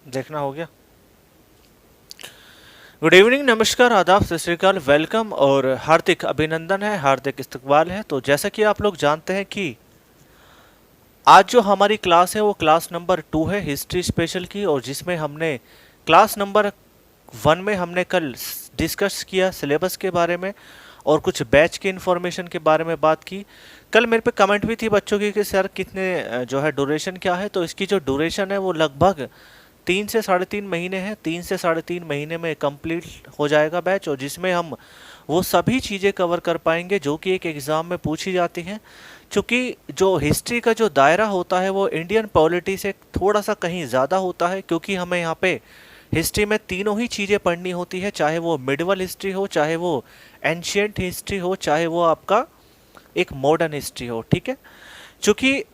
देखना हो गया। गुड इवनिंग, नमस्कार, आदाब, सत श्री अकाल, वेलकम और हार्दिक अभिनंदन है, हार्दिक इस्तकबाल है। तो जैसा कि आप लोग जानते हैं कि आज जो हमारी क्लास है वो क्लास नंबर 2 है हिस्ट्री स्पेशल की, और जिसमें हमने क्लास नंबर 1 में हमने कल डिस्कस किया सिलेबस के बारे में और कुछ बैच की इन्फॉर्मेशन के बारे में बात की। कल मेरे पे कमेंट भी थी बच्चों की कि सर कितने जो है ड्यूरेशन क्या है। तो इसकी जो ड्यूरेशन है वो लगभग 3 से 3.5 महीने हैं। 3 से 3.5 महीने में कंप्लीट हो जाएगा बैच, और जिसमें हम वो सभी चीज़ें कवर कर पाएंगे जो कि एक एग्ज़ाम में पूछी जाती हैं। क्योंकि जो हिस्ट्री का जो दायरा होता है वो इंडियन पॉलिटी से थोड़ा सा कहीं ज़्यादा होता है, क्योंकि हमें यहाँ पे हिस्ट्री में तीनों ही चीज़ें पढ़नी होती है, चाहे वो मिडिवल हिस्ट्री हो, चाहे वो एंशियंट हिस्ट्री हो, चाहे वो आपका एक मॉडर्न हिस्ट्री हो। ठीक है, क्योंकि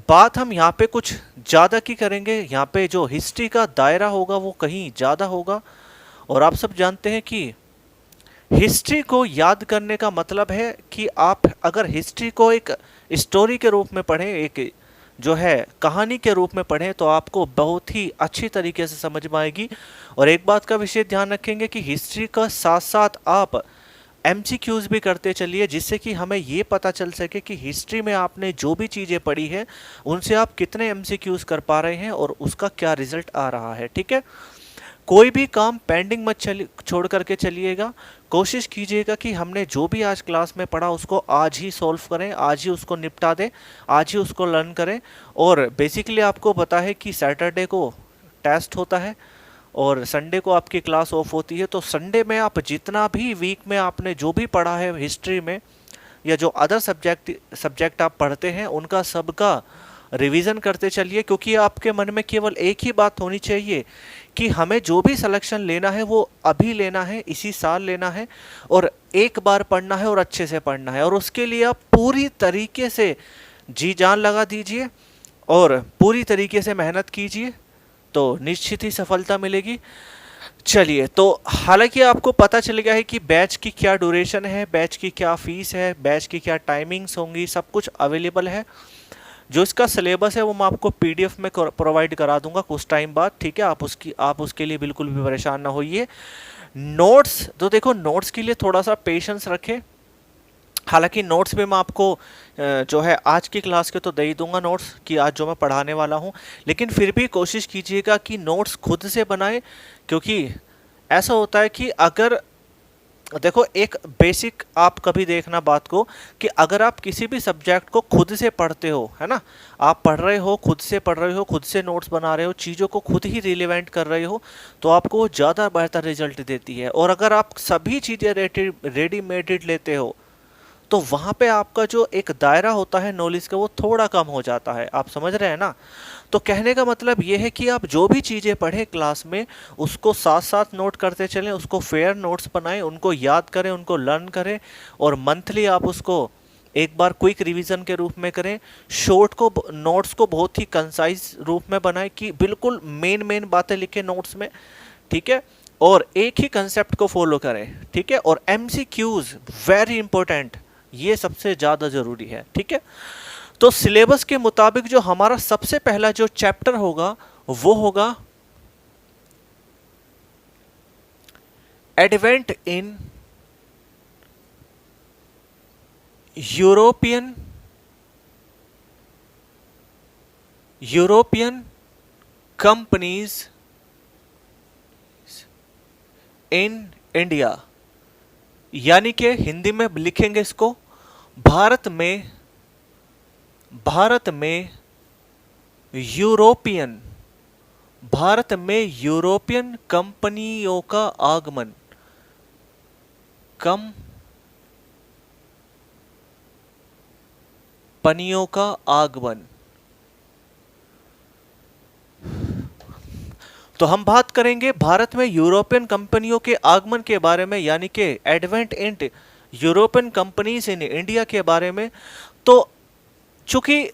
बात हम यहाँ पे कुछ ज़्यादा की करेंगे। यहाँ पे जो हिस्ट्री का दायरा होगा वो कहीं ज़्यादा होगा, और आप सब जानते हैं कि हिस्ट्री को याद करने का मतलब है कि आप अगर हिस्ट्री को एक स्टोरी के रूप में पढ़ें, एक जो है कहानी के रूप में पढ़ें, तो आपको बहुत ही अच्छी तरीके से समझ में आएगी। और एक बात का विशेष ध्यान रखेंगे कि हिस्ट्री का साथ साथ आप एमसीक्यूज भी करते चलिए, जिससे कि हमें ये पता चल सके कि हिस्ट्री में आपने जो भी चीज़ें पढ़ी है उनसे आप कितने एमसीक्यूज कर पा रहे हैं और उसका क्या रिजल्ट आ रहा है। ठीक है, कोई भी काम पेंडिंग मत छोड़ करके चलिएगा। कोशिश कीजिएगा कि हमने जो भी आज क्लास में पढ़ा उसको आज ही सॉल्व करें, आज ही उसको निपटा दें, आज ही उसको लर्न करें। और बेसिकली आपको पता है कि सैटरडे को टेस्ट होता है और संडे को आपकी क्लास ऑफ होती है। तो संडे में आप जितना भी वीक में आपने जो भी पढ़ा है हिस्ट्री में या जो अदर सब्जेक्ट आप पढ़ते हैं उनका सबका रिवीजन करते चलिए, क्योंकि आपके मन में केवल एक ही बात होनी चाहिए कि हमें जो भी सिलेक्शन लेना है वो अभी लेना है, इसी साल लेना है, और एक बार पढ़ना है और अच्छे से पढ़ना है। और उसके लिए आप पूरी तरीके से जी जान लगा दीजिए और पूरी तरीके से मेहनत कीजिए, तो निश्चित ही सफलता मिलेगी। चलिए, तो हालांकि आपको पता चल गया है कि बैच की क्या ड्यूरेशन है, बैच की क्या फीस है, बैच की क्या टाइमिंग्स होंगी, सब कुछ अवेलेबल है। जो इसका सिलेबस है वो मैं आपको पीडीएफ में प्रोवाइड करा दूंगा कुछ टाइम बाद। ठीक है, आप उसके लिए बिल्कुल भी परेशान ना होइए। नोट्स तो देखो, नोट्स के लिए थोड़ा सा पेशेंस रखें। हालांकि नोट्स भी मैं आपको जो है आज की क्लास के तो दे ही दूंगा नोट्स कि आज जो मैं पढ़ाने वाला हूँ, लेकिन फिर भी कोशिश कीजिएगा कि नोट्स खुद से बनाएं। क्योंकि ऐसा होता है कि अगर देखो, एक बेसिक आप कभी देखना बात को कि अगर आप किसी भी सब्जेक्ट को खुद से पढ़ते हो, है ना, आप पढ़ रहे हो, खुद से पढ़ रहे हो, खुद से नोट्स बना रहे हो, चीज़ों को खुद ही रिलेवेंट कर रहे हो, तो आपको वो ज़्यादा बेहतर रिजल्ट देती है। और अगर आप सभी चीज़ें रेडीमेडेड लेते हो तो वहाँ पे आपका जो एक दायरा होता है नॉलेज का वो थोड़ा कम हो जाता है। आप समझ रहे हैं ना? तो कहने का मतलब ये है कि आप जो भी चीज़ें पढ़ें क्लास में उसको साथ साथ नोट करते चलें, उसको फेयर नोट्स बनाएं, उनको याद करें, उनको लर्न करें, और मंथली आप उसको एक बार क्विक रिवीजन के रूप में करें। शॉर्ट को नोट्स को बहुत ही कंसाइज रूप में बनाएं कि बिल्कुल मेन मेन बातें लिखें नोट्स में। ठीक है, और एक ही कंसेप्ट को फॉलो करें। ठीक है, और एमसीक्यूज वेरी इंपॉर्टेंट, ये सबसे ज़्यादा ज़रूरी है। ठीक है, तो सिलेबस के मुताबिक जो हमारा सबसे पहला जो चैप्टर होगा वो होगा advent in European companies in India, यानी कि हिंदी में लिखेंगे इसको भारत में यूरोपियन कंपनियों का आगमन, कंपनियों का आगमन। तो हम बात करेंगे भारत में यूरोपियन कंपनियों के आगमन के बारे में, यानी कि advent in European companies in India के बारे में। तो चूंकि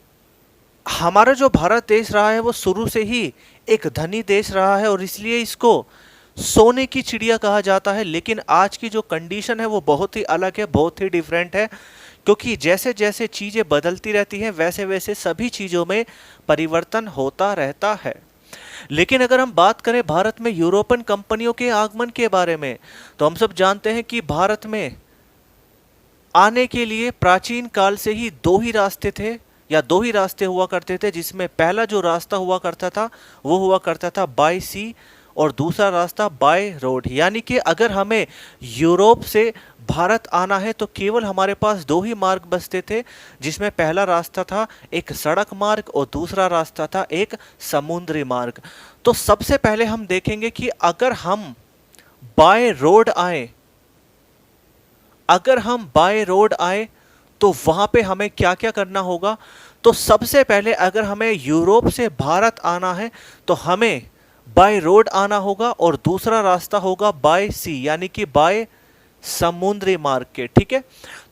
हमारा जो भारत देश रहा है वो शुरू से ही एक धनी देश रहा है और इसलिए इसको सोने की चिड़िया कहा जाता है। लेकिन आज की जो कंडीशन है वो बहुत ही अलग है, बहुत ही डिफरेंट है, क्योंकि जैसे जैसे चीज़ें बदलती रहती हैं वैसे वैसे सभी चीज़ों में परिवर्तन होता रहता है। लेकिन अगर हम बात करें भारत में यूरोपियन कंपनियों के आगमन के बारे में, तो हम सब जानते हैं कि भारत में आने के लिए प्राचीन काल से ही दो ही रास्ते थे, या दो ही रास्ते हुआ करते थे, जिसमें पहला जो रास्ता हुआ करता था वो हुआ करता था बाय सी, और दूसरा रास्ता बाय रोड। यानी कि अगर हमें यूरोप से भारत आना है तो केवल हमारे पास दो ही मार्ग बचते थे, जिसमें पहला रास्ता था एक सड़क मार्ग और दूसरा रास्ता था एक समुद्री मार्ग। तो सबसे पहले हम देखेंगे कि अगर हम बाय रोड आए, अगर हम बाय रोड आए तो वहां पे हमें क्या क्या करना होगा। तो सबसे पहले अगर हमें यूरोप से भारत आना है तो हमें बाय रोड आना होगा, और दूसरा रास्ता होगा बाय सी, यानी कि बाय समुद्री मार्ग के। ठीक है,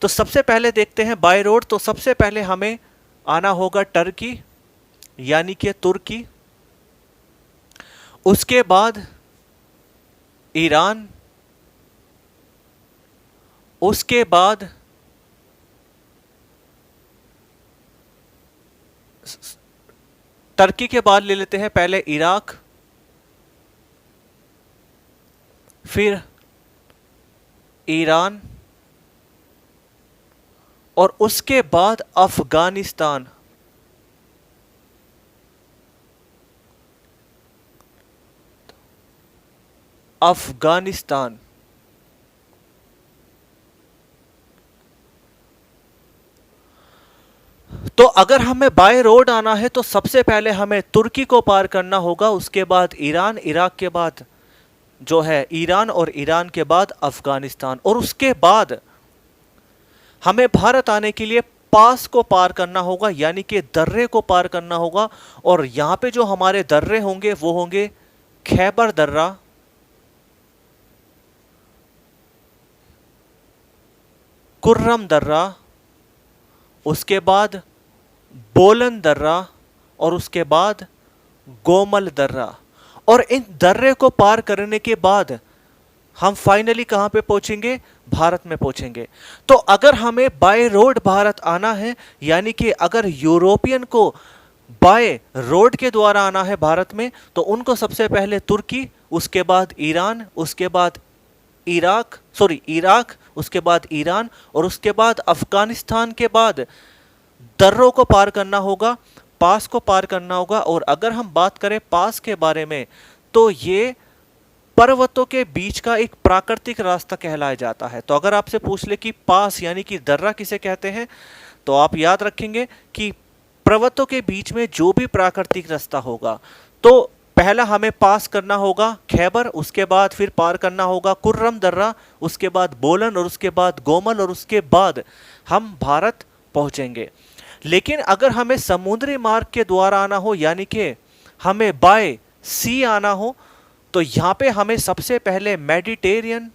तो सबसे पहले देखते हैं बाय रोड। तो सबसे पहले हमें आना होगा टर्की, यानी कि तुर्की, उसके बाद ईरान, उसके बाद टर्की के बाद ले लेते हैं पहले इराक, फिर ईरान, और उसके बाद अफगानिस्तान। अफगानिस्तान। तो अगर हमें बाय रोड आना है तो सबसे पहले हमें तुर्की को पार करना होगा, उसके बाद ईरान, इराक के बाद जो है ईरान, और ईरान के बाद अफगानिस्तान, और उसके बाद हमें भारत आने के लिए पास को पार करना होगा, यानी कि दर्रे को पार करना होगा। और यहां पे जो हमारे दर्रे होंगे वो होंगे खैबर दर्रा, कुर्रम दर्रा, उसके बाद बोलन दर्रा, और उसके बाद गोमल दर्रा। और इन दर्रे को पार करने के बाद हम फाइनली कहां पे पहुंचेंगे? भारत में पहुंचेंगे। तो अगर हमें बाय रोड भारत आना है, यानी कि अगर यूरोपियन को बाय रोड के द्वारा आना है भारत में, तो उनको सबसे पहले तुर्की, उसके बाद ईरान, उसके बाद इराक, उसके बाद ईरान, और उसके बाद अफगानिस्तान के बाद दर्रों को पार करना होगा, पास को पार करना होगा। और अगर हम बात करें पास के बारे में, तो ये पर्वतों के बीच का एक प्राकृतिक रास्ता कहलाया जाता है। तो अगर आपसे पूछ ले कि पास यानी कि दर्रा किसे कहते हैं, तो आप याद रखेंगे कि पर्वतों के बीच में जो भी प्राकृतिक रास्ता होगा। तो पहला हमें पास करना होगा खैबर, उसके बाद फिर पार करना होगा कुर्रम दर्रा, उसके बाद बोलन, और उसके बाद गोमल, और उसके बाद हम भारत पहुंचेंगे। लेकिन अगर हमें समुद्री मार्ग के द्वारा आना हो, यानी कि हमें बाय सी आना हो, तो यहां पे हमें सबसे पहले मेडिटेरियन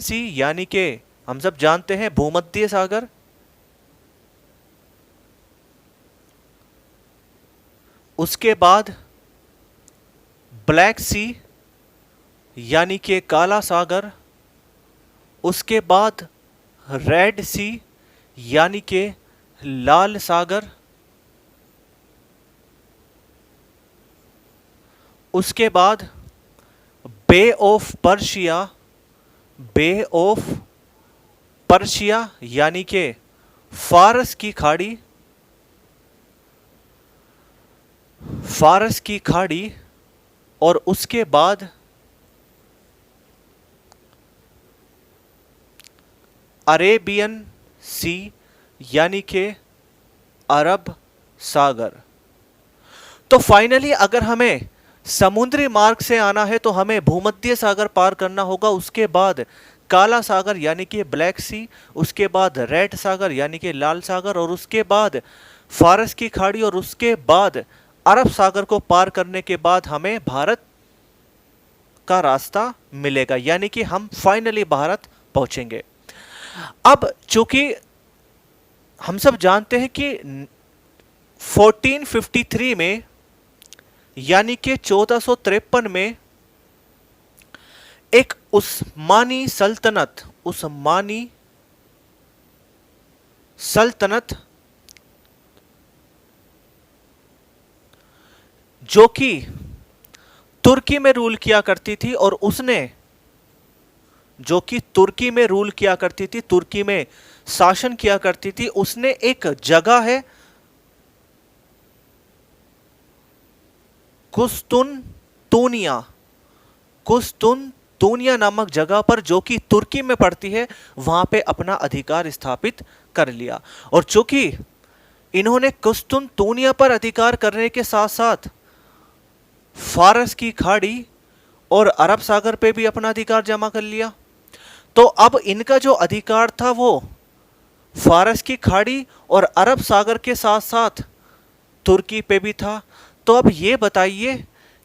सी, यानी कि हम सब जानते हैं भूमध्य सागर, उसके बाद ब्लैक सी, यानी कि काला सागर, उसके बाद रेड सी, यानी कि लाल सागर, उसके बाद बे ऑफ पर्शिया, यानी कि फारस की खाड़ी, और उसके बाद अरेबियन सी, यानी कि अरब सागर। तो फाइनली अगर हमें समुद्री मार्ग से आना है तो हमें भूमध्य सागर पार करना होगा, उसके बाद काला सागर यानी कि ब्लैक सी, उसके बाद रेड सागर यानी कि लाल सागर, और उसके बाद फारस की खाड़ी, और उसके बाद अरब सागर को पार करने के बाद हमें भारत का रास्ता मिलेगा, यानी कि हम फाइनली भारत पहुंचेंगे। अब चूंकि हम सब जानते हैं कि 1453 में, यानी कि 1453 में एक उस्मानी सल्तनत जो कि तुर्की में रूल किया करती थी, और उसने जो कि तुर्की में रूल किया करती थी, तुर्की में शासन किया करती थी, उसने एक जगह है कुस्तुनतूनिया, कुस्तुनतूनिया नामक जगह पर, जो कि तुर्की में पड़ती है, वहां पे अपना अधिकार स्थापित कर लिया। और चूंकि इन्होंने कुस्तुनतूनिया पर अधिकार करने के साथ साथ फारस की खाड़ी और अरब सागर पे भी अपना अधिकार जमा कर लिया, तो अब इनका जो अधिकार था वो फारस की खाड़ी और अरब सागर के साथ साथ तुर्की पे भी था। तो अब ये बताइए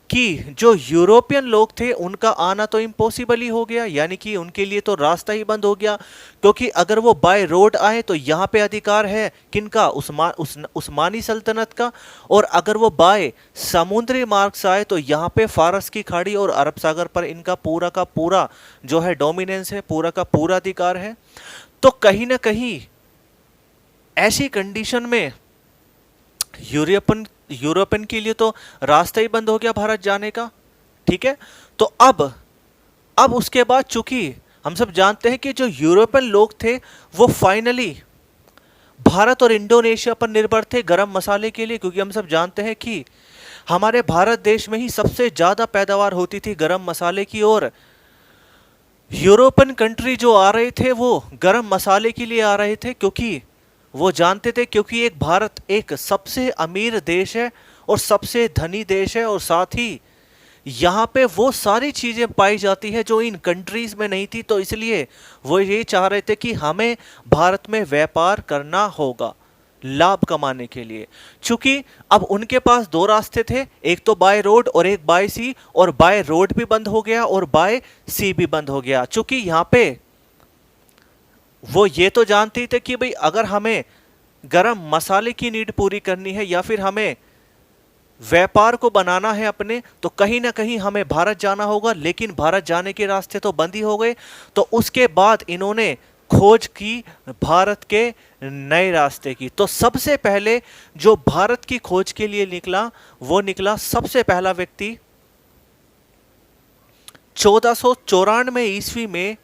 कि जो यूरोपियन लोग थे उनका आना तो इम्पॉसिबल ही हो गया, यानी कि उनके लिए तो रास्ता ही बंद हो गया, क्योंकि अगर वो बाय रोड आए तो यहाँ पे अधिकार है किनका, उस्मानी सल्तनत का, और अगर वो बाय समुद्री मार्ग से आए तो यहाँ पे फारस की खाड़ी और अरब सागर पर इनका पूरा का पूरा जो है डोमिनेंस है, पूरा का पूरा अधिकार है। तो कहीं ना कहीं ऐसी कंडीशन में यूरोपियन यूरोपियन के लिए तो रास्ता ही बंद हो गया भारत जाने का। ठीक है, तो अब उसके बाद चूंकि हम सब जानते हैं कि जो यूरोपियन लोग थे वो फाइनली भारत और इंडोनेशिया पर निर्भर थे गरम मसाले के लिए, क्योंकि हम सब जानते हैं कि हमारे भारत देश में ही सबसे ज्यादा पैदावार होती थी गरम मसाले की, और यूरोपियन कंट्री जो आ रहे थे वो गरम मसाले के लिए आ रहे थे, क्योंकि वो जानते थे क्योंकि एक भारत एक सबसे अमीर देश है और सबसे धनी देश है, और साथ ही यहाँ पे वो सारी चीजें पाई जाती है जो इन कंट्रीज में नहीं थी। तो इसलिए वो ये चाह रहे थे कि हमें भारत में व्यापार करना होगा लाभ कमाने के लिए। चूंकि अब उनके पास दो रास्ते थे, एक तो बाय रोड और एक बाय सी, और बाय रोड भी बंद हो गया और बाय सी भी बंद हो गया। चूंकि यहाँ पे वो ये तो जानते थे कि भाई अगर हमें गरम मसाले की नीड पूरी करनी है या फिर हमें व्यापार को बनाना है अपने, तो कहीं ना कहीं हमें भारत जाना होगा, लेकिन भारत जाने के रास्ते तो बंद ही हो गए। तो उसके बाद इन्होंने खोज की भारत के नए रास्ते की। तो सबसे पहले जो भारत की खोज के लिए निकला वो निकला सबसे पहला व्यक्ति 1494 ईस्वी में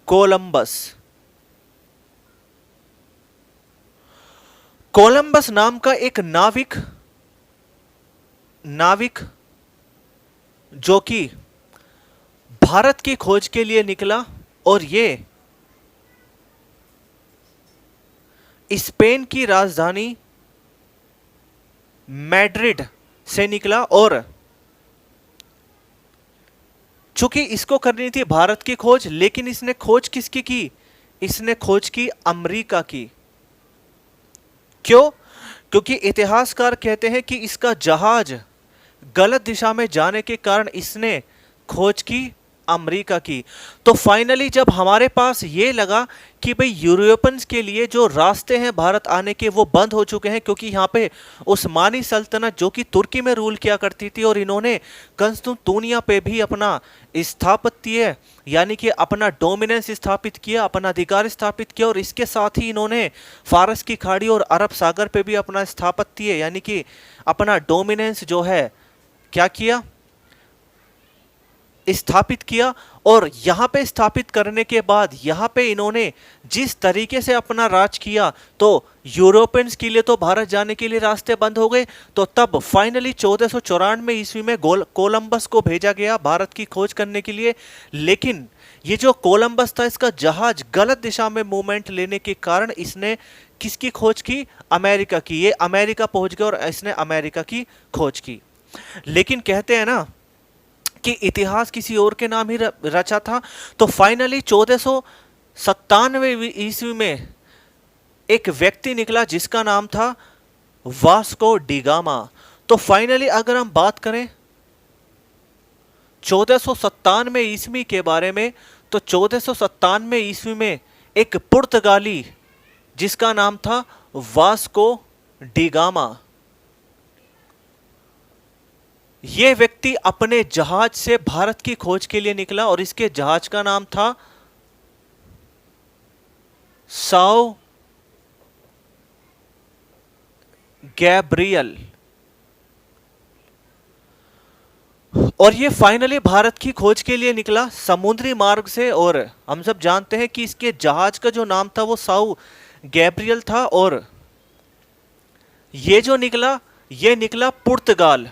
कोलंबस। कोलंबस नाम का एक नाविक जो कि भारत की खोज के लिए निकला, और ये स्पेन की राजधानी मैड्रिड से निकला। और चूंकि इसको करनी थी भारत की खोज, लेकिन इसने खोज किसकी की, इसने खोज की अमेरिका की। क्यों? क्योंकि इतिहासकार कहते हैं कि इसका जहाज गलत दिशा में जाने के कारण इसने खोज की अमेरिका की। तो फाइनली जब हमारे पास ये लगा कि भाई यूरोपियंस के लिए जो रास्ते हैं भारत आने के वो बंद हो चुके हैं, क्योंकि यहाँ पे उस्मानी सल्तनत जो कि तुर्की में रूल किया करती थी, और इन्होंने कुस्तुनतूनिया पे भी अपना स्थापत्य यानी कि अपना डोमिनेंस स्थापित किया, अपना अधिकार स्थापित किया, और इसके साथ ही इन्होंने फारस की खाड़ी और अरब सागर पे भी अपना स्थापत्य यानी कि अपना डोमिनेंस जो है क्या किया, स्थापित किया। और यहां पे स्थापित करने के बाद यहां पे इन्होंने जिस तरीके से अपना राज किया, तो यूरोपियंस के लिए तो भारत जाने के लिए रास्ते बंद हो गए। तो तब फाइनली 1494 ईस्वी में कोलंबस को भेजा गया भारत की खोज करने के लिए। लेकिन ये जो कोलंबस था, इसका जहाज गलत दिशा में मूवमेंट लेने के कारण इसने किसकी खोज की, अमेरिका की। ये अमेरिका पहुंच गया और इसने अमेरिका की खोज की। लेकिन कहते हैं ना कि इतिहास किसी और के नाम ही रचा था। तो फाइनली 1497 ईस्वी में एक व्यक्ति निकला जिसका नाम था वास्को डी गामा। तो फाइनली अगर हम बात करें 1497 ईस्वी के बारे में, तो 1497 ईस्वी में एक पुर्तगाली जिसका नाम था वास्को डी गामा, यह व्यक्ति अपने जहाज से भारत की खोज के लिए निकला, और इसके जहाज का नाम था साओ गैब्रियल। और ये फाइनली भारत की खोज के लिए निकला समुद्री मार्ग से, और हम सब जानते हैं कि इसके जहाज का जो नाम था वो साउ गैब्रियल था। और ये जो निकला, ये निकला पुर्तगाल,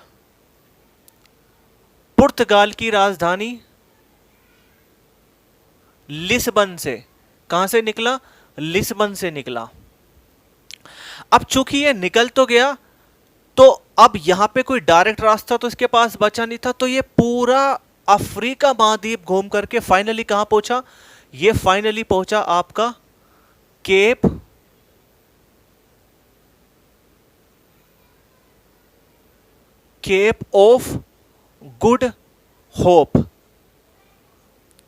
पुर्तगाल की राजधानी लिस्बन से। कहां से निकला? लिस्बन से निकला। अब चूंकि ये निकल तो गया, तो अब यहां पे कोई डायरेक्ट रास्ता तो इसके पास बचा नहीं था, तो ये पूरा अफ्रीका महाद्वीप घूम करके फाइनली कहां पहुंचा? ये फाइनली पहुंचा आपका Cape Cape of Good Hope,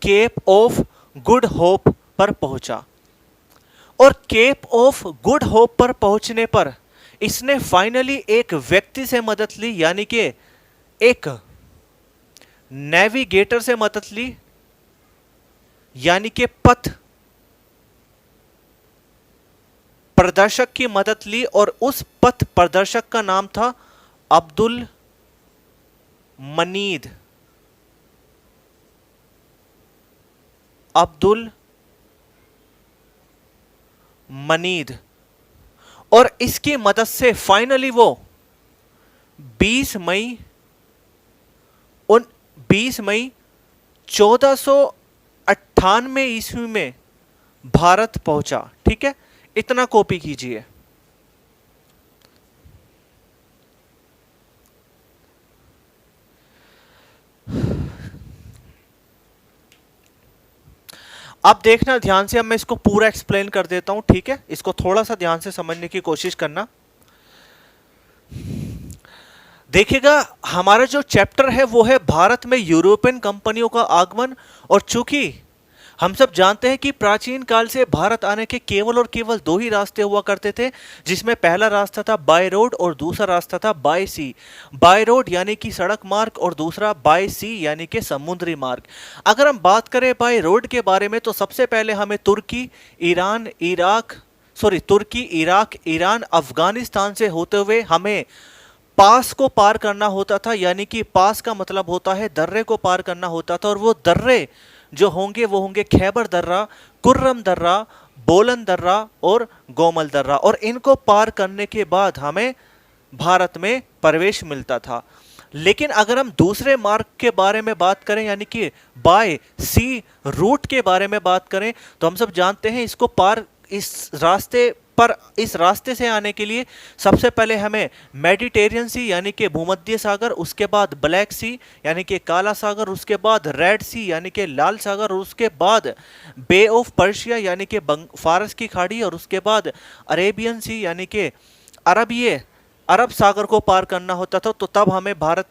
Cape of Good Hope पर पहुंचा। और केप ऑफ गुड होप पर पहुंचने पर इसने फाइनली एक व्यक्ति से मदद ली, यानी कि एक नेविगेटर से मदद ली, यानी कि पथ प्रदर्शक की मदद ली। और उस पथ प्रदर्शक का नाम था अब्दुल मनीद, अब्दुल मनीद। और इसकी मदद से फाइनली वो 20 मई 1498 ईस्वी में भारत पहुंचा। ठीक है, इतना कॉपी कीजिए। अब देखना ध्यान से, अब मैं इसको पूरा एक्सप्लेन कर देता हूं। ठीक है, इसको थोड़ा सा ध्यान से समझने की कोशिश करना। देखिएगा, हमारा जो चैप्टर है वो है भारत में यूरोपियन कंपनियों का आगमन। और चूंकि हम सब जानते हैं कि प्राचीन काल से भारत आने के केवल और केवल दो ही रास्ते हुआ करते थे, जिसमें पहला रास्ता था बाय रोड और दूसरा रास्ता था बाय सी। बाय रोड यानी कि सड़क मार्ग, और दूसरा बाय सी यानी कि समुद्री मार्ग। अगर हम बात करें बाय रोड के बारे में, तो सबसे पहले हमें तुर्की, इराक, ईरान, अफगानिस्तान से होते हुए हमें पास को पार करना होता था, यानी कि पास का मतलब होता है दर्रे को पार करना होता था। और वो दर्रे जो होंगे वो होंगे खैबर दर्रा, कुर्रम दर्रा, बोलन दर्रा और गोमल दर्रा। और इनको पार करने के बाद हमें भारत में प्रवेश मिलता था। लेकिन अगर हम दूसरे मार्ग के बारे में बात करें, यानी कि बाय सी रूट के बारे में बात करें, तो हम सब जानते हैं इसको पार इस रास्ते से आने के लिए सबसे पहले हमें मेडिटेरियन सी यानी कि भूमध्य सागर, उसके बाद ब्लैक सी यानी कि काला सागर, उसके बाद रेड सी यानी कि लाल सागर, और उसके बाद बे ऑफ पर्शिया यानी कि फारस की खाड़ी, और उसके बाद अरेबियन सी यानी कि अरब सागर को पार करना होता था। तो तब हमें भारत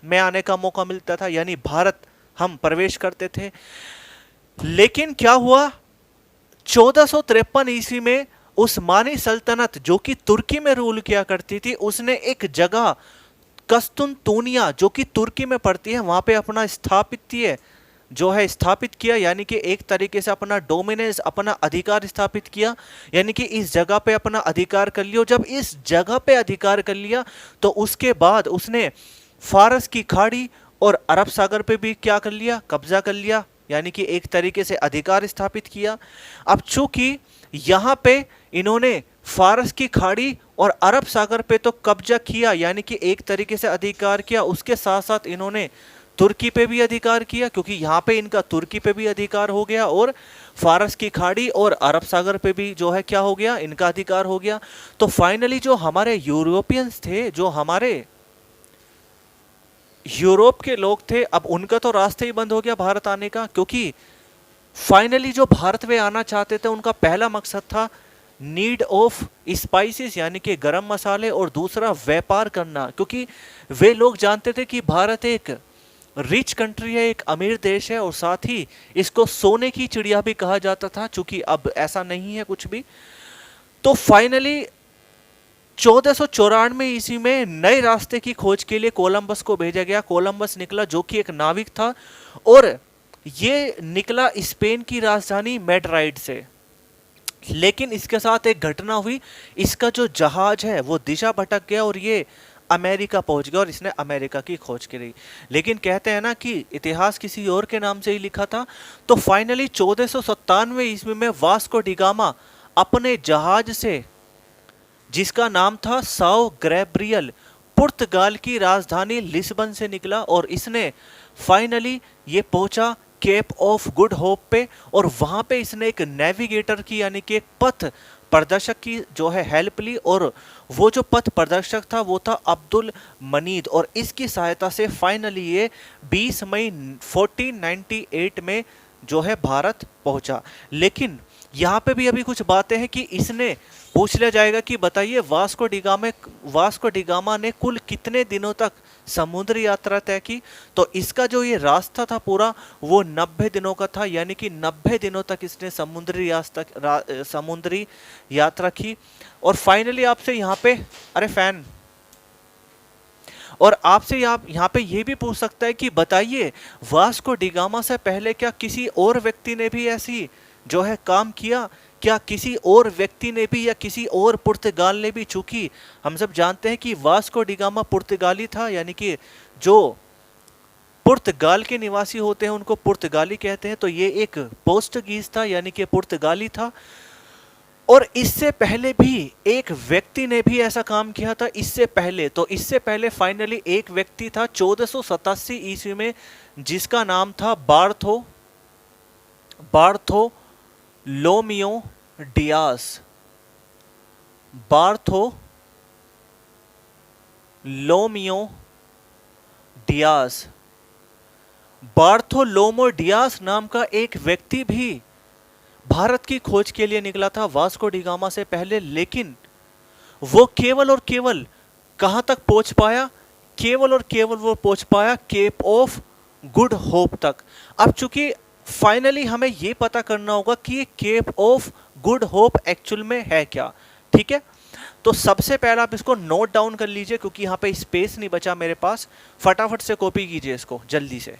में आने का मौका मिलता था, यानी भारत हम प्रवेश करते थे। लेकिन क्या हुआ, 1453 ईस्वी में उस्मानी सल्तनत जो कि तुर्की में रूल किया करती थी, उसने एक जगह कस्तुनतुनिया जो कि तुर्की में पड़ती है वहां पे अपना स्थापित किया, यानी कि एक तरीके से अपना डोमिनेंस, अपना अधिकार स्थापित किया, यानी कि इस जगह पे अपना अधिकार कर लिया। जब इस जगह पे अधिकार कर लिया तो उसके बाद उसने फारस की खाड़ी और अरब सागर पे भी क्या कर लिया, कब्जा कर लिया, यानी कि एक तरीके से अधिकार स्थापित किया। अब चूंकि यहां पे इन्होंने फारस की खाड़ी और अरब सागर पे तो कब्जा किया, यानी कि एक तरीके से अधिकार किया, उसके साथ साथ इन्होंने तुर्की पे भी अधिकार किया, क्योंकि यहाँ पे इनका तुर्की पे भी अधिकार हो गया, और फारस की खाड़ी और अरब सागर पे भी जो है क्या हो गया, इनका अधिकार हो गया। तो फाइनली जो हमारे यूरोपियंस थे, जो हमारे यूरोप के लोग थे, अब उनका तो रास्ता ही बंद हो गया भारत आने का, क्योंकि फाइनली जो भारत वे आना चाहते थे उनका पहला मकसद था नीड ऑफ स्पाइसेस यानी कि गरम मसाले, और दूसरा व्यापार करना, क्योंकि वे लोग जानते थे कि भारत एक रिच कंट्री है, एक अमीर देश है, और साथ ही इसको सोने की चिड़िया भी कहा जाता था, चूंकि अब ऐसा नहीं है कुछ भी। तो फाइनली 1494 ईस्वी में नए रास्ते की खोज के लिए कोलंबस को भेजा गया। कोलंबस निकला जो कि एक नाविक था, और ये निकला स्पेन की राजधानी मैड्रिड से। लेकिन इसके साथ एक घटना हुई, इसका जो जहाज है वो दिशा भटक गया और ये अमेरिका पहुंच गया और इसने अमेरिका की खोज करी। लेकिन कहते हैं ना कि इतिहास किसी और के नाम से ही लिखा था। तो फाइनली 1497 ईस्वी में वास्को डिगामा अपने जहाज से, जिसका नाम था साओ ग्रेब्रियल, पुर्तगाल की राजधानी लिस्बन से निकला और इसने फाइनली ये पहुंचा केप ऑफ गुड होप पे। और वहां पे इसने एक नेविगेटर की यानी कि एक पथ प्रदर्शक की जो है हेल्प ली, और वो जो पथ प्रदर्शक था वो था अब्दुल मनीद, और इसकी सहायता से फाइनली ये 20 मई 1498 में जो है भारत पहुंचा। लेकिन यहाँ पे भी अभी कुछ बातें हैं कि इसने, पूछ लिया जाएगा कि बताइए वास्को डिगामा ने कुल कितने दिनों तक समुद्री यात्रा तय की। तो इसका जो ये रास्ता था पूरा वो 90 दिनों का था, यानी कि 90 दिनों तक इसने समुद्री यात्रा की। और फाइनली आपसे यहाँ पे, अरे फैन, और आपसे आप यहाँ पे ये भी पूछ सकता है कि बताइए वास्को डिगामा से पहले क्या किसी और व्यक्ति ने भी ऐसी जो है काम किया, क्या किसी और व्यक्ति ने भी या किसी और पुर्तगाल ने भी, चूंकि हम सब जानते हैं कि वास्को डिगामा पुर्तगाली था, यानी कि जो पुर्तगाल के निवासी होते हैं उनको पुर्तगाली कहते हैं, तो ये एक पोर्तुगीज था यानी कि पुर्तगाली था। और इससे पहले भी एक व्यक्ति ने भी ऐसा काम किया था इससे पहले। तो इससे पहले फाइनली एक व्यक्ति था 1487 ईस्वी में, जिसका नाम था बार्थो लोमियो डियास। बार्थोलोमियो डियास बार्थोलोमो डियास नाम का एक व्यक्ति भी भारत की खोज के लिए निकला था वास्को डिगामा से पहले। लेकिन वो केवल और केवल कहां तक पहुंच पाया, केवल और केवल वो पहुंच पाया केप ऑफ गुड होप तक। अब चूंकि फाइनली हमें ये पता करना होगा कि ये Cape of Good Hope actual में है क्या, ठीक है। तो सबसे पहले आप इसको नोट डाउन कर लीजिए, क्योंकि यहां पे स्पेस नहीं बचा मेरे पास। फटाफट से कॉपी कीजिए इसको जल्दी से।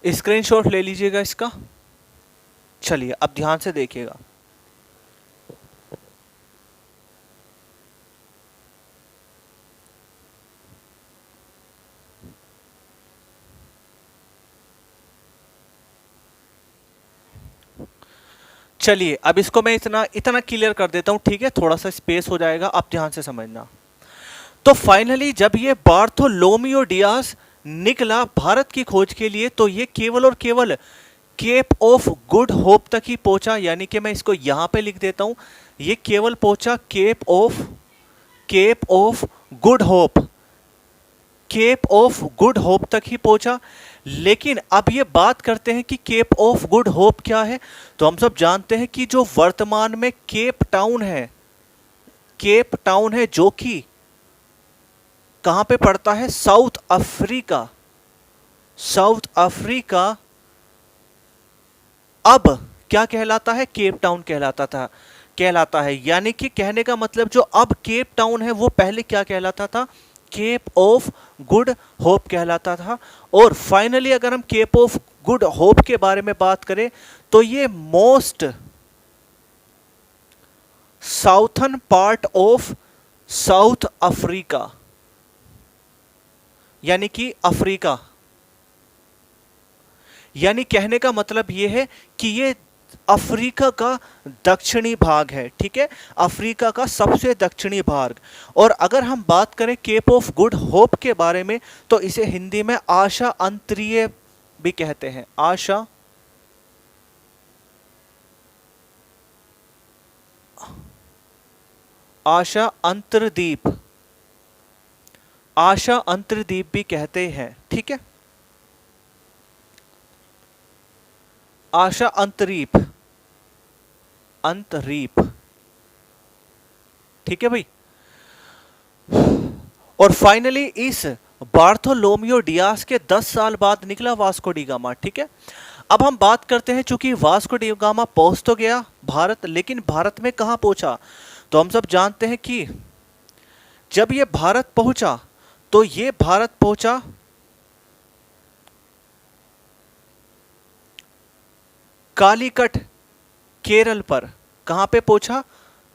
स्क्रीनशॉट ले लीजिएगा इसका। चलिए अब ध्यान से देखिएगा। चलिए अब इसको मैं इतना इतना क्लियर कर देता हूं, ठीक है, थोड़ा सा स्पेस हो जाएगा, अब ध्यान से समझना। तो फाइनली जब ये बार्थोलोमियो डियास निकला भारत की खोज के लिए, तो ये केवल और केवल केप ऑफ गुड होप तक ही पहुंचा, यानी कि मैं इसको यहां पे लिख देता हूं, ये केवल पहुंचा Cape of Good Hope, Cape of Good Hope तक ही पहुंचा। लेकिन अब ये बात करते हैं कि केप ऑफ गुड होप क्या है। तो हम सब जानते हैं कि जो वर्तमान में केप टाउन है जो कि कहां पे पड़ता है, साउथ अफ्रीका अब क्या कहलाता है, केप टाउन कहलाता है। यानी कि कहने का मतलब जो अब केप टाउन है वो पहले क्या कहलाता था, केप ऑफ गुड होप कहलाता था। और फाइनली अगर हम केप ऑफ गुड होप के बारे में बात करें तो ये most southern part of south Africa, यानी कि अफ्रीका, यानी कहने का मतलब यह है कि ये अफ्रीका का दक्षिणी भाग है, ठीक है, अफ्रीका का सबसे दक्षिणी भाग। और अगर हम बात करें केप ऑफ गुड होप के बारे में तो इसे हिंदी में आशा अंतरीय भी कहते हैं, आशा अंतरद्वीप भी कहते हैं, ठीक है, आशा अंतरीप, ठीक है भाई। और फाइनली इस बार्थोलोमियो डियास के 10 साल बाद निकला वास्को डी गामा, ठीक है। अब हम बात करते हैं, चूंकि वास्को डी गामा पहुंच तो गया भारत, लेकिन भारत में कहां पहुंचा, तो हम सब जानते हैं कि जब ये भारत पहुंचा तो ये भारत पहुंचा कालीकट केरल पर। कहां पे पहुंचा?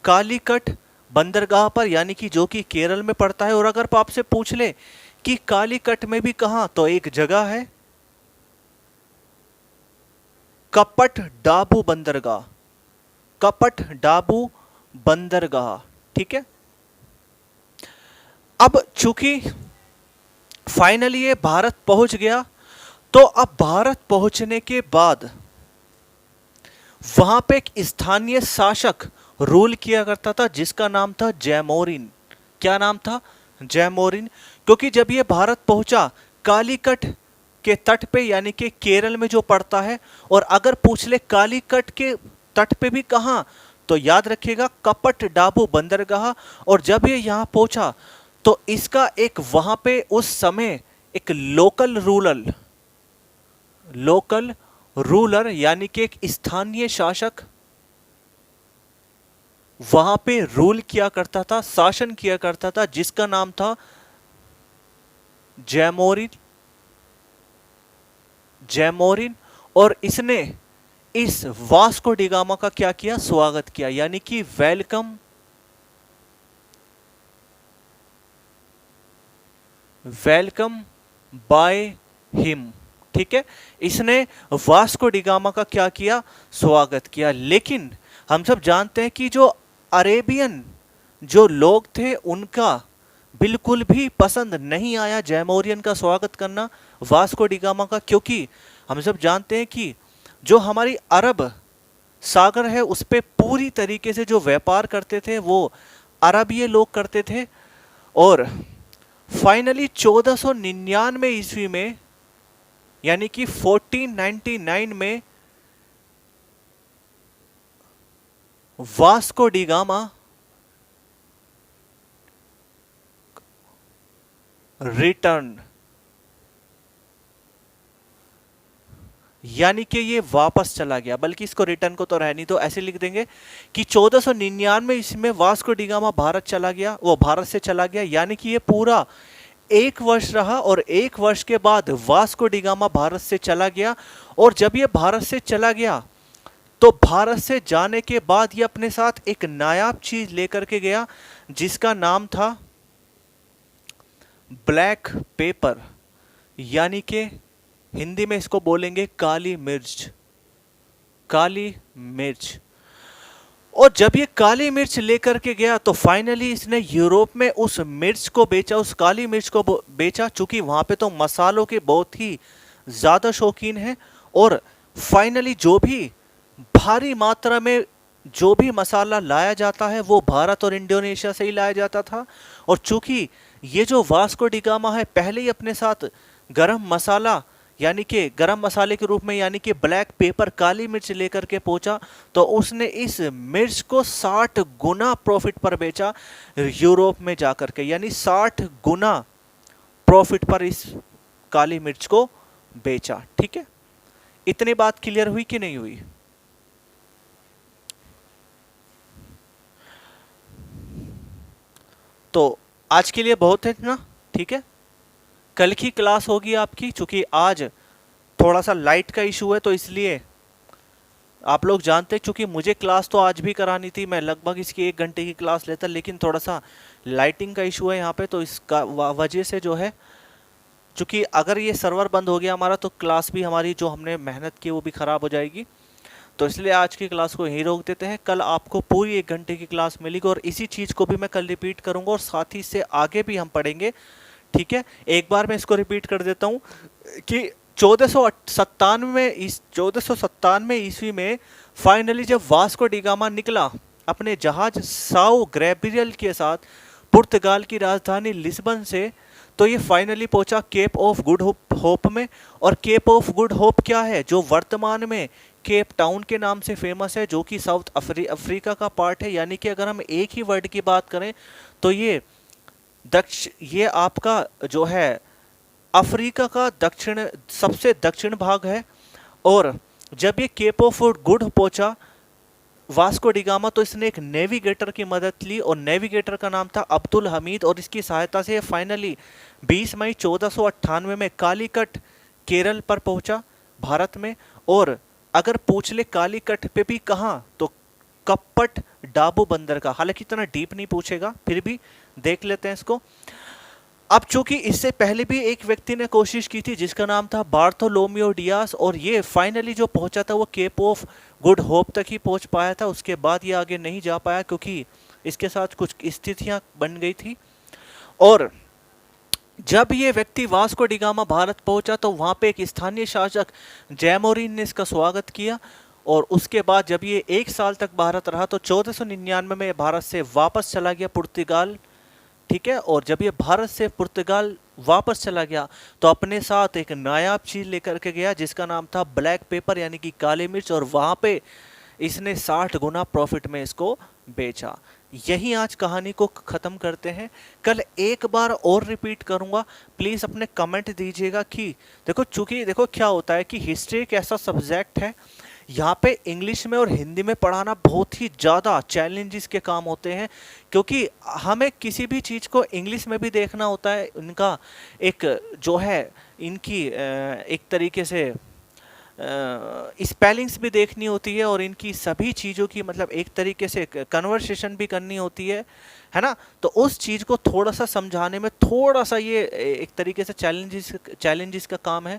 कालीकट बंदरगाह पर, यानी कि जो कि केरल में पड़ता है। और अगर आपसे पूछ ले कि कालीकट में भी कहां, तो एक जगह है कपट डाबू बंदरगाह, कपट डाबू बंदरगाह, ठीक है। अब चूंकि फाइनली ये भारत पहुंच गया, तो अब भारत पहुंचने के बाद वहां पे एक स्थानीय शासक रूल किया करता था जिसका नाम था जैमोरिन। क्या नाम था? जैमोरिन। क्योंकि जब ये भारत पहुंचा कालीकट के तट पे, यानी कि केरल में जो पड़ता है, और अगर पूछ ले कालीकट के तट पे भी कहां, तो याद रखिएगा कपट डाबू बंदरगाह। और जब ये यहां पहुंचा तो इसका एक वहां पे उस समय एक लोकल रूलर यानी कि एक स्थानीय शासक वहां पे रूल किया करता था, शासन किया करता था, जिसका नाम था जैमोरिन। और इसने इस वास्को डी गामा का क्या किया? स्वागत किया, यानी कि वेलकम बाय हिम, ठीक है। इसने वास्को डी गामा का क्या किया? स्वागत किया। लेकिन हम सब जानते हैं कि जो अरेबियन जो लोग थे उनका बिल्कुल भी पसंद नहीं आया जैमोरियन का स्वागत करना वास्को डी गामा का, क्योंकि हम सब जानते हैं कि जो हमारी अरब सागर है उस पे पूरी तरीके से जो व्यापार करते थे वो अरबिये लोग करते थे। और फाइनली 1499 ईस्वी में, यानी कि 1499 में वास्को डी गामा रिटर्न, यानी कि ये वापस चला गया। बल्कि इसको रिटर्न को तो रहनी, तो ऐसे लिख देंगे कि 1499 इसमें वास्को डी गामा भारत चला गया, वो भारत से चला गया, यानी कि ये पूरा 1 वर्ष रहा। और 1 वर्ष के बाद वास्को डी गामा भारत से चला गया। और जब ये भारत से चला गया तो भारत से जाने के बाद ये अपने साथ एक नायाब चीज लेकर के गया जिसका नाम था ब्लैक पेपर, यानी कि हिंदी में इसको बोलेंगे काली मिर्च, काली मिर्च। और जब ये काली मिर्च लेकर के गया तो फाइनली इसने यूरोप में उस मिर्च को बेचा, उस काली मिर्च को बेचा, चूंकि वहां पे तो मसालों के बहुत ही ज्यादा शौकीन है। और फाइनली जो भी भारी मात्रा में जो भी मसाला लाया जाता है वो भारत और इंडोनेशिया से ही लाया जाता था। और चूंकि ये जो वास्को डी गामा है पहले ही अपने साथ गरम मसाला, यानी कि गरम मसाले के रूप में, यानी कि ब्लैक पेपर काली मिर्च लेकर के पहुंचा, तो उसने इस मिर्च को 60 गुना प्रॉफिट पर बेचा यूरोप में जाकर के, यानी 60 गुना प्रॉफिट पर इस काली मिर्च को बेचा, ठीक है। इतनी बात क्लियर हुई कि नहीं हुई? तो आज के लिए बहुत है ना, ठीक है। कल की क्लास होगी आपकी, चूंकि आज थोड़ा सा लाइट का इशू है तो इसलिए आप लोग जानते हैं, चूंकि मुझे क्लास तो आज भी करानी थी, मैं लगभग इसकी 1 घंटे की क्लास लेता, लेकिन थोड़ा सा लाइटिंग का इशू है यहाँ पे, तो इसका वजह से जो है, चूंकि अगर ये सर्वर बंद हो गया हमारा तो क्लास भी हमारी जो हमने मेहनत की वो भी ख़राब हो जाएगी। तो इसलिए आज की क्लास को यहीं रोक देते हैं। कल आपको पूरी 1 घंटे की क्लास मिलेगी और इसी चीज़ को भी मैं कल रिपीट करूँगा और साथ ही से आगे भी हम पढ़ेंगे, ठीक है। एक बार मैं इसको रिपीट कर देता हूँ कि 1497 ईस्वी में फाइनली जब वास्को डी गामा निकला अपने जहाज साओ गैब्रियल के साथ पुर्तगाल की राजधानी लिस्बन से, तो ये फाइनली पहुंचा केप ऑफ गुड होप में। और केप ऑफ गुड होप क्या है? जो वर्तमान में केप टाउन के नाम से फेमस है, जो कि साउथ अफ्रीका का पार्ट है। यानी कि अगर हम एक ही वर्ड की बात करें तो ये आपका जो है अफ्रीका का सबसे दक्षिण भाग है। और जब ये केप ऑफ गुड पहुंचा वास्को डिगामा, तो इसने एक नेविगेटर की मदद ली और नेविगेटर का नाम था अब्दुल हमीद, और इसकी सहायता से फाइनली 20 मई 1498 में कालीकट केरल पर पहुंचा भारत में। और अगर पूछ ले कालीकट पे भी कहाँ, तो कपट डाबू बंदर का, हालांकि इतना डीप नहीं पूछेगा, फिर भी देख लेते हैं इसको। अब चूंकि इससे पहले भी एक व्यक्ति ने कोशिश की थी जिसका नाम था बार्थोलोमियो डियास, और ये फाइनली जो पहुंचा था वो केप ऑफ गुड होप तक ही पहुंच पाया था। उसके बाद ये आगे नहीं जा पाया क्योंकि इसके साथ कुछ स्थितियां बन गई थी। और जब ये व्यक्ति वास्को डिगामा भारत पहुंचा तो वहां पे एक स्थानीय शासक जैमोरिन ने इसका स्वागत किया। और उसके बाद जब ये 1 साल तक भारत रहा तो 1499 में भारत से वापस चला गया पुर्तगाल, ठीक है। और जब ये भारत से पुर्तगाल वापस चला गया तो अपने साथ एक नायाब चीज लेकर के गया जिसका नाम था ब्लैक पेपर, यानी कि काली मिर्च, और वहां पे इसने 60 गुना प्रॉफिट में इसको बेचा। यही आज कहानी को ख़त्म करते हैं। कल एक बार और रिपीट करूंगा, प्लीज़ अपने कमेंट दीजिएगा कि देखो, चूंकि देखो क्या होता है कि हिस्ट्री एक ऐसा सब्जेक्ट है, यहाँ पे इंग्लिश में और हिंदी में पढ़ाना बहुत ही ज़्यादा चैलेंजेस के काम होते हैं, क्योंकि हमें किसी भी चीज़ को इंग्लिश में भी देखना होता है। इनका एक जो है इनकी एक तरीके से स्पेलिंग्स भी देखनी होती है, और इनकी सभी चीज़ों की मतलब एक तरीके से कन्वर्सेशन भी करनी होती है ना। तो उस चीज़ को थोड़ा सा समझाने में थोड़ा सा ये एक तरीके से चैलेंजेस का काम है।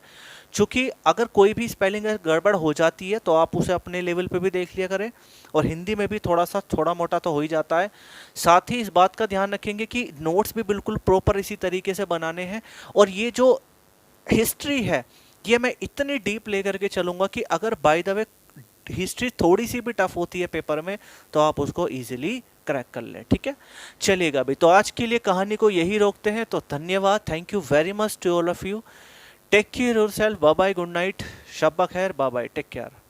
चूँकि अगर कोई भी स्पेलिंग गड़बड़ हो जाती है तो आप उसे अपने लेवल पे भी देख लिया करें, और हिंदी में भी थोड़ा मोटा तो हो ही जाता है। साथ ही इस बात का ध्यान रखेंगे कि नोट्स भी बिल्कुल प्रॉपर इसी तरीके से बनाने हैं। और ये जो हिस्ट्री है ये मैं इतनी डीप लेकर के चलूंगा कि अगर बाय द वे हिस्ट्री थोड़ी सी भी टफ होती है पेपर में तो आप उसको इजीली क्रैक कर लें, ठीक है। चलिएगा भाई, तो आज के लिए कहानी को यही रोकते हैं। तो धन्यवाद, thank you very much to all of you. Take care yourself, bye bye, good night, शब्बा खैर, बाय बाय, टेक केयर।